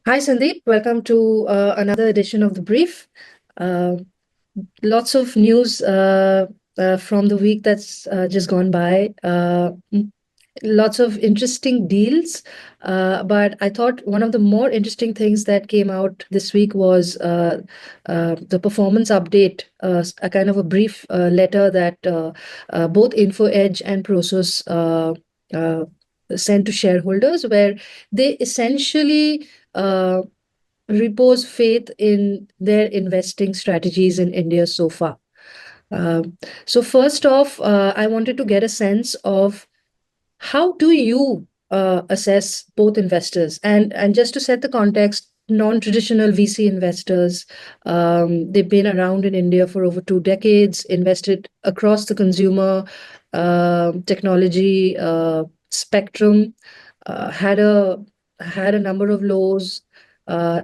Hi, Sandeep. Welcome to another edition of The Brief. Uh, Lots of news from the week that's just gone by. Lots of interesting deals. But I thought one of the more interesting things that came out this week was the performance update, a kind of a brief letter that both Edge and Prosus uh, sent to shareholders, where they essentially uh, repose faith in their investing strategies in India so far. So first off, I wanted to get a sense of how do you assess both investors, and just to set the context, non-traditional VC investors. They've been around in India for over 2 decades, invested across the consumer technology spectrum, had a number of lows. Uh,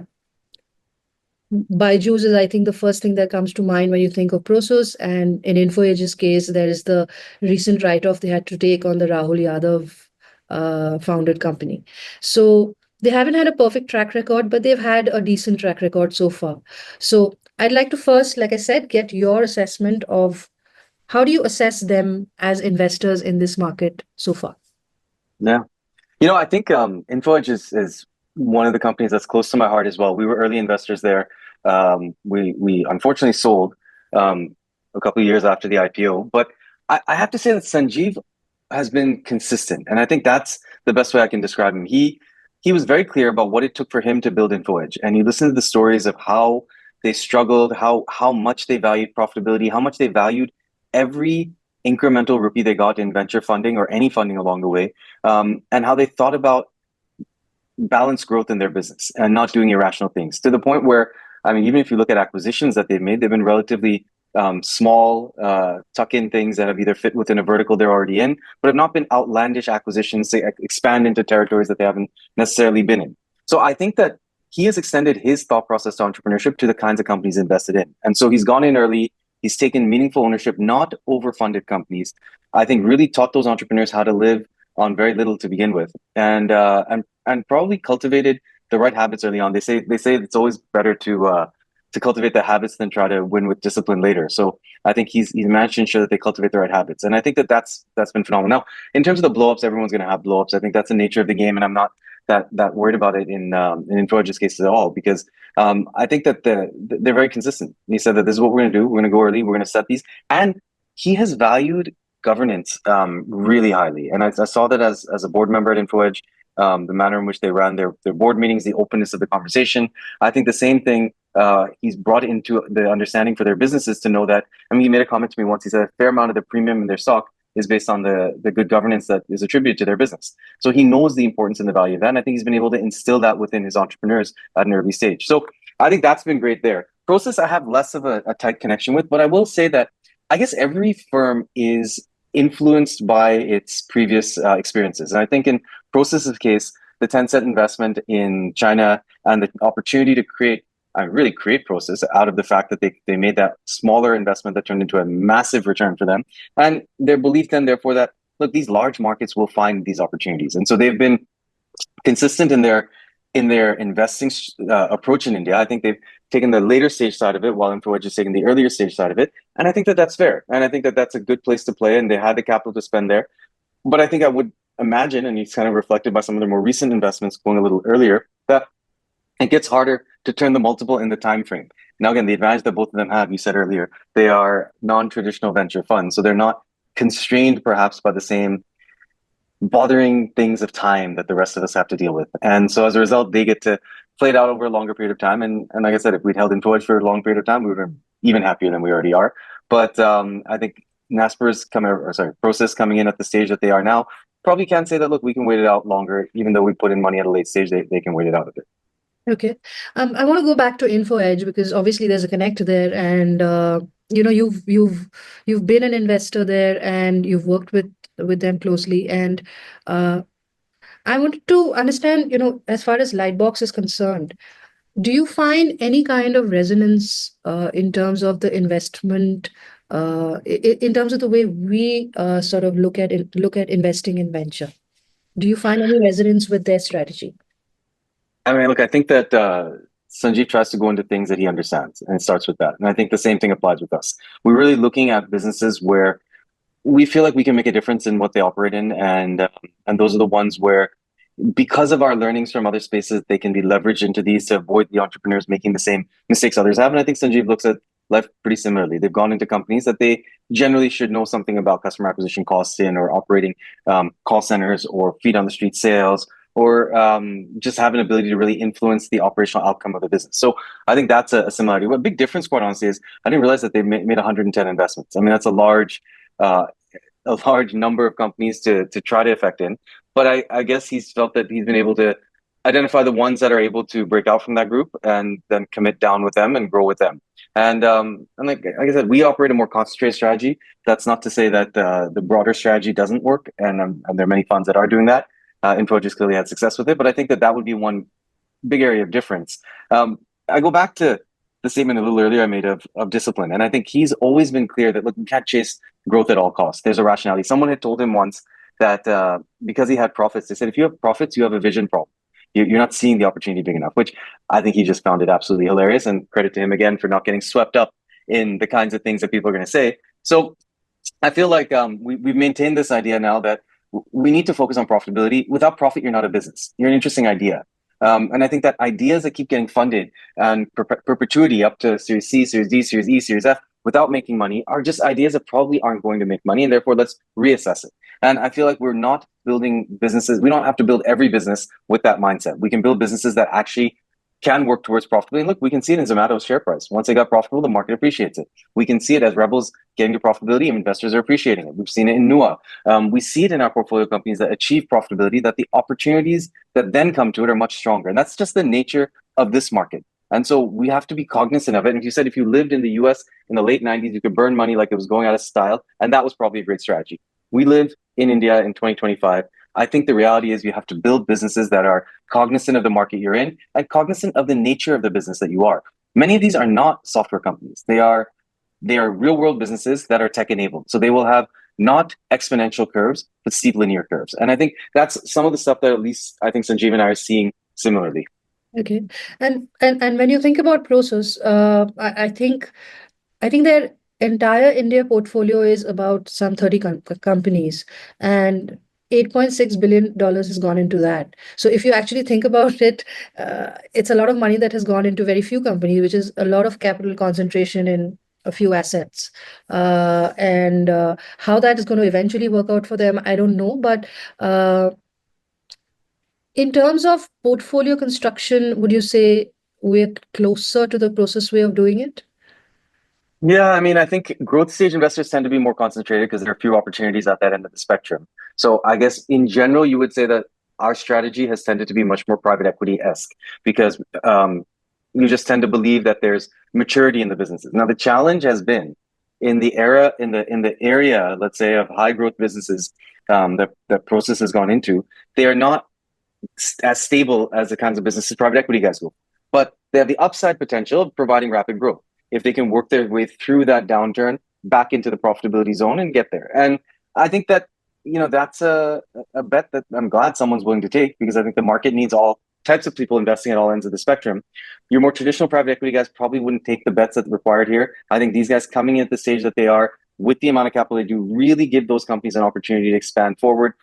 Byju's is, I think, the first thing that comes to mind when you think of Prosus. And in InfoAge's case, there is the recent write-off they had to take on the Rahul Yadav founded company. So they haven't had a perfect track record, but they've had a decent track record so far. So I'd like to first, like I said, get your assessment of how do you assess them as investors in this market so far? Yeah. I think InfoEdge is one of the companies that's close to my heart as well. We were early investors there. We unfortunately sold a couple of years after the IPO, but I have to say that Sanjeev has been consistent, and I think that's the best way I can describe him. He was very clear about what it took for him to build InfoEdge, and you listen to the stories of how they struggled, how much they valued profitability, how much they valued every incremental rupee they got in venture funding or any funding along the way, and how they thought about balanced growth in their business and not doing irrational things to the point where, I mean, even if you look at acquisitions that they've made, they've been relatively small, tuck-in things that have either fit within a vertical they're already in, but have not been outlandish acquisitions to expand into territories that they haven't necessarily been in. So I think that he has extended his thought process to entrepreneurship to the kinds of companies invested in. And so he's gone in early. He's taken meaningful ownership, not overfunded companies. I think really taught those entrepreneurs how to live on very little to begin with, and probably cultivated the right habits early on. They say it's always better to cultivate the habits than try to win with discipline later. So I think he's managed to ensure that they cultivate the right habits, and I think that that's been phenomenal. Now, in terms of the blowups, everyone's going to have blowups. I think that's the nature of the game, and I'm not that worried about it in InfoEdge's case at all, because I think that they're very consistent. He said that this is what we're going to do. We're going to go early. We're going to set these, and he has valued governance really highly. And I saw that as a board member at InfoEdge, the manner in which they ran their board meetings, the openness of the conversation. I think the same thing he's brought into the understanding for their businesses to know that, I mean, he made a comment to me once. He said a fair amount of the premium in their stock is based on the good governance that is attributed to their business. So he knows the importance and the value of that. And I think he's been able to instill that within his entrepreneurs at an early stage. So I think that's been great there. Prosus, I have less of a tight connection with, but I will say that I guess every firm is influenced by its previous experiences. And I think in Prosus's case, the Tencent investment in China and the opportunity to really create Prosus out of the fact that they made that smaller investment that turned into a massive return for them. And their belief then, therefore, that, look, these large markets will find these opportunities. And so they've been consistent in their investing approach in India. I think they've taken the later stage side of it, while InfoEdge is taking the earlier stage side of it. And I think that that's fair. And I think that that's a good place to play, and they had the capital to spend there. But I think I would imagine, and it's kind of reflected by some of the more recent investments going a little earlier, that it gets harder to turn the multiple in the time frame. Now, again, the advantage that both of them have, you said earlier, they are non-traditional venture funds. So they're not constrained perhaps by the same bothering things of time that the rest of us have to deal with. And so as a result, they get to play it out over a longer period of time. And like I said, if we'd held InfoEdge for a long period of time, we would have been even happier than we already are. But I think Prosus coming in at the stage that they are now, probably can say that, look, we can wait it out longer, even though we put in money at a late stage, they can wait it out a bit. Okay. I want to go back to InfoEdge because obviously there's a connect there, and you've been an investor there and you've worked with them closely, and uh, I wanted to understand, as far as Lightbox is concerned, do you find any kind of resonance in terms of the investment, in terms of the way we sort of look at investing in venture? Do you find any resonance with their strategy? I mean, look, I think that Sanjeev tries to go into things that he understands, and it starts with that. And I think the same thing applies with us. We're really looking at businesses where we feel like we can make a difference in what they operate in, and those are the ones where, because of our learnings from other spaces, they can be leveraged into these to avoid the entrepreneurs making the same mistakes others have. And I think Sanjeev looks at life pretty similarly. They've gone into companies that they generally should know something about customer acquisition costs in, or operating call centers, or feet on the street sales, or just have an ability to really influence the operational outcome of the business. So I think that's a similarity. What big difference, quite honestly, is I didn't realize that they made 110 investments. I mean, that's uh, a large number of companies to try to affect in. But I guess he's felt that he's been able to identify the ones that are able to break out from that group, and then commit down with them and grow with them. And like I said, we operate a more concentrated strategy. That's not to say that the broader strategy doesn't work, and there are many funds that are doing that. Infojust clearly had success with it, but I think that that would be one big area of difference. I go back to the statement a little earlier I made of discipline. And I think he's always been clear that, look, we can't chase growth at all costs. There's a rationality. Someone had told him once that because he had profits, they said, if you have profits, you have a vision problem. You're not seeing the opportunity big enough, which I think he just found it absolutely hilarious. And credit to him again for not getting swept up in the kinds of things that people are going to say. So I feel like we've maintained this idea now that we need to focus on profitability. Without profit, you're not a business. You're an interesting idea. And I think that ideas that keep getting funded and perpetuity up to Series C, Series D, Series E, Series F without making money are just ideas that probably aren't going to make money. And therefore, let's reassess it. And I feel like we're not building businesses. We don't have to build every business with that mindset. We can build businesses that actually can work towards profitability. And look, we can see it in Zomato's share price. Once they got profitable, the market appreciates it. We can see it as Rebels getting to profitability, and investors are appreciating it. We've seen it in Nua. We see it in our portfolio companies that achieve profitability, that the opportunities that then come to it are much stronger. And that's just the nature of this market. And so we have to be cognizant of it. And if you said if you lived in the US in the late 90s, you could burn money like it was going out of style, and that was probably a great strategy. We live in India in 2025. I think the reality is you have to build businesses that are cognizant of the market you're in and cognizant of the nature of the business that you are. Many of these are not software companies. They are real world businesses that are tech enabled. So they will have not exponential curves, but steep linear curves. And I think that's some of the stuff that at least I think Sanjeev and I are seeing similarly. Okay. And when you think about Prosus, I think their entire India portfolio is about some 30 companies, and $8.6 billion has gone into that. So if you actually think about it, it's a lot of money that has gone into very few companies, which is a lot of capital concentration in a few assets. And how that is going to eventually work out for them, I don't know. But in terms of portfolio construction, would you say we're closer to the Prosus way of doing it? Yeah, I mean, I think growth stage investors tend to be more concentrated because there are few opportunities at that end of the spectrum. So I guess in general, you would say that our strategy has tended to be much more private equity-esque because you just tend to believe that there's maturity in the businesses. Now, the challenge has been in the area, let's say, of high growth businesses that Prosus has gone into. They are not as stable as the kinds of businesses private equity guys go, but they have the upside potential of providing rapid growth if they can work their way through that downturn back into the profitability zone and get there. And I think that that's a bet that I'm glad someone's willing to take, because I think the market needs all types of people investing at all ends of the spectrum. Your more traditional private equity guys probably wouldn't take the bets that are required here. I think these guys coming in at the stage that they are with the amount of capital they do really give those companies an opportunity to expand forward.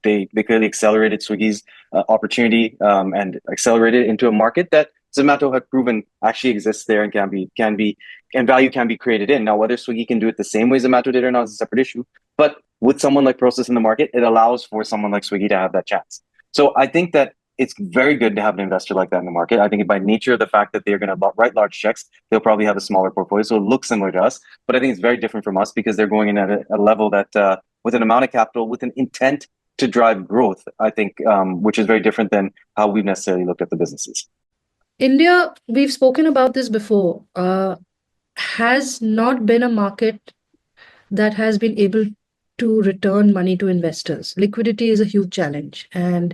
They clearly accelerated Swiggy's opportunity and accelerated into a market that Zomato had proven actually exists there and and value can be created in. Now, whether Swiggy can do it the same way Zomato did or not is a separate issue. But with someone like Prosus in the market, it allows for someone like Swiggy to have that chance. So I think that it's very good to have an investor like that in the market. I think by nature of the fact that they're going to write large checks, they'll probably have a smaller portfolio. So it looks similar to us, but I think it's very different from us because they're going in at a level that with an amount of capital, with an intent to drive growth, I think, which is very different than how we've necessarily looked at the businesses. India, we've spoken about this before, has not been a market that has been able to return money to investors. Liquidity is a huge challenge, and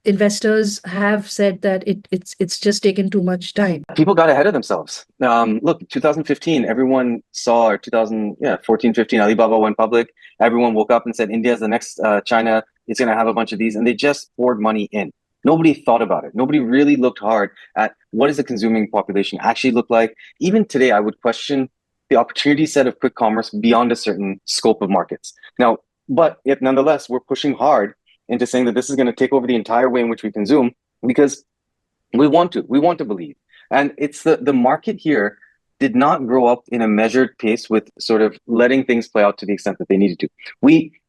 investors have said that it's just taken too much time. People got ahead of themselves. Look, 2015, everyone saw, or 2014, 15, Alibaba went public. Everyone woke up and said, India is the next China. It's going to have a bunch of these. And they just poured money in. Nobody thought about it. Nobody really looked hard at what does the consuming population actually look like. Even today, I would question the opportunity set of quick commerce beyond a certain scope of markets. Now, but yet nonetheless, we're pushing hard into saying that this is going to take over the entire way in which we consume because we want to believe. And it's the market here did not grow up in a measured pace with sort of letting things play out to the extent that they needed to.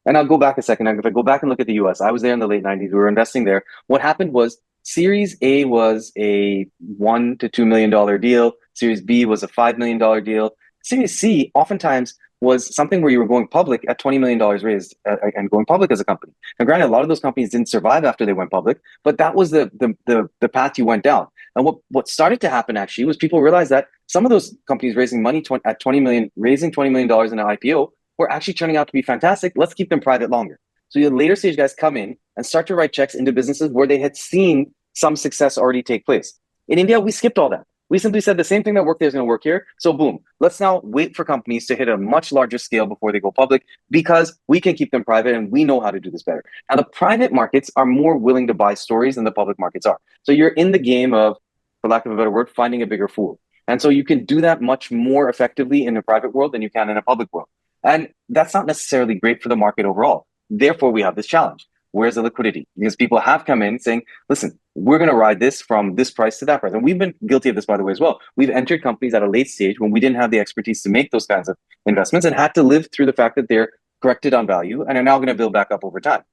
And I'll go back a second. If I go back and look at the US, I was there in the late 90s. We were investing there. What happened was Series A was a $1 to $2 million deal. Series B was a $5 million deal. Series C oftentimes was something where you were going public at $20 million raised and going public as a company. Now, granted, a lot of those companies didn't survive after they went public, but that was the path you went down. And what started to happen actually was people realized that some of those companies raising money at 20 million, raising $20 million in an IPO were actually turning out to be fantastic. Let's keep them private longer. So you had later stage guys come in and start to write checks into businesses where they had seen some success already take place. In India, we skipped all that. We simply said the same thing that worked there is going to work here. So boom, let's now wait for companies to hit a much larger scale before they go public because we can keep them private and we know how to do this better. Now, the private markets are more willing to buy stories than the public markets are. So you're in the game of, for lack of a better word, finding a bigger fool. And so you can do that much more effectively in a private world than you can in a public world. And that's not necessarily great for the market overall. Therefore, we have this challenge. Where's the liquidity? Because people have come in saying, listen, we're going to ride this from this price to that price. And we've been guilty of this, by the way, as well. We've entered companies at a late stage when we didn't have the expertise to make those kinds of investments and had to live through the fact that they're corrected on value and are now going to build back up over time.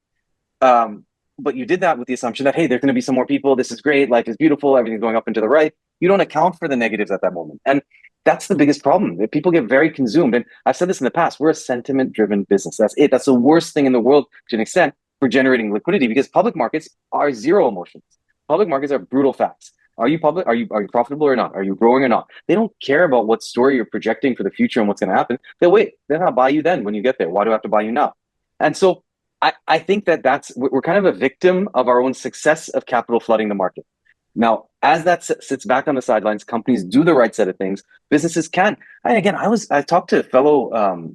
But you did that with the assumption that, hey, there's going to be some more people. This is great. Life is beautiful. Everything's going up and to the right. You don't account for the negatives at that moment. And that's the biggest problem. That people get very consumed. And I've said this in the past, we're a sentiment-driven business. That's it. That's the worst thing in the world to an extent for generating liquidity because public markets are zero emotions. Public markets are brutal facts. Are you public? Are you profitable or not? Are you growing or not? They don't care about what story you're projecting for the future and what's going to happen. They'll wait. They'll not buy you then when you get there. Why do I have to buy you now? And so I think that we're kind of a victim of our own success of capital flooding the market. Now, as that sits back on the sidelines, companies do the right set of things. Businesses can. And again, I talked to fellow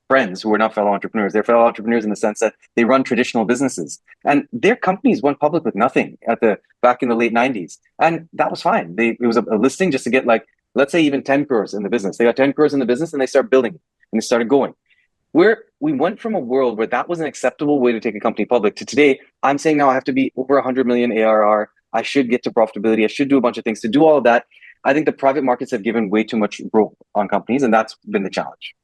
friends who are not fellow entrepreneurs. They're fellow entrepreneurs in the sense that they run traditional businesses, and their companies went public with nothing back in the late 90s, and that was fine. It was a listing just to get like, let's say even 10 crores in the business. They got 10 crores in the business, and they start building it, and they started going. Where we went from a world where that was an acceptable way to take a company public to today, I'm saying now I have to be over 100 million ARR. I should get to profitability. I should do a bunch of things. To do all of that, I think the private markets have given way too much rope on companies, and that's been the challenge.